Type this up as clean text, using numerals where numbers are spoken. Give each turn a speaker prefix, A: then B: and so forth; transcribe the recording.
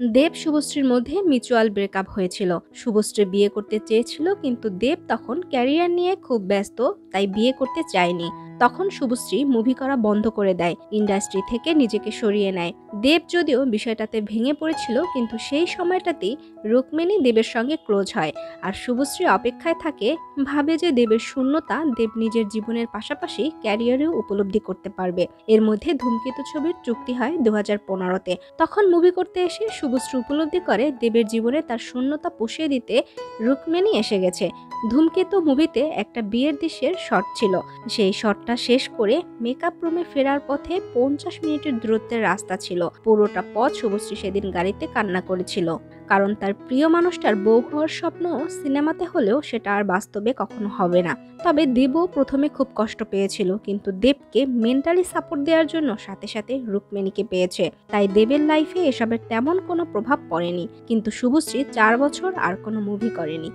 A: দেব শুভশ্রীর মধ্যে mutual breakup হয়েছিল। শুভশ্রী বিয়ে করতে চেয়েছিল, কিন্তু দেব তখন ক্যারিয়ার নিয়ে খুব ব্যস্ত, তাই বিয়ে করতে চায়নি। তখন শুভশ্রী মুভি করা বন্ধ করে দেয়, ইন্ডাস্ট্রি থেকে নিজেকে সরিয়ে নেয়। দেব যদিও বিষয়টাতে ভেঙে পড়েছিল, কিন্তু সেই সময়টাতেই রুক্মিণী দেবের সঙ্গে ক্লোজ হয়। আর শুভশ্রী অপেক্ষায় থাকে, ভাবে যে দেবের শূন্যতা দেব নিজের জীবনের পাশাপাশি ক্যারিয়ারেও উপলব্ধি করতে পারবে। এর মধ্যে ধূমকেতু ছবির চুক্তি হয় 2015-তে। তখন মুভি করতে এসে শুভশ্রী উপলব্ধি করে দেবের জীবনে তার শূন্যতা পুষিয়ে দিতে রুক্মিণী এসে গেছে। ধূমকেতু মুভিতে একটা বিয়ের দৃশ্যের শট ছিল। সেই শটটা শেষ করে মেকআপ রুমে ফেরার পথে 50 মিনিটের দূরত্বের রাস্তা ছিল। পুরোটা পথ শুভশ্রী সেদিন গাড়িতে কান্না করেছিল, কারণ তার প্রিয় মানুষটার বউ হওয়ার স্বপ্ন সিনেমাতে হলেও সেটা আর বাস্তবে কখনো হবে না। তবে দেবও প্রথমে খুব কষ্ট পেয়েছিল, কিন্তু দেবকে মেন্টালি সাপোর্ট দেওয়ার জন্য সাথে সাথে রুক্মিণীকে পেয়েছে। তাই দেবের লাইফে এসবের তেমন কোনো প্রভাব পড়েনি। কিন্তু শুভশ্রী 4 বছর আর কোনো মুভি করেনি।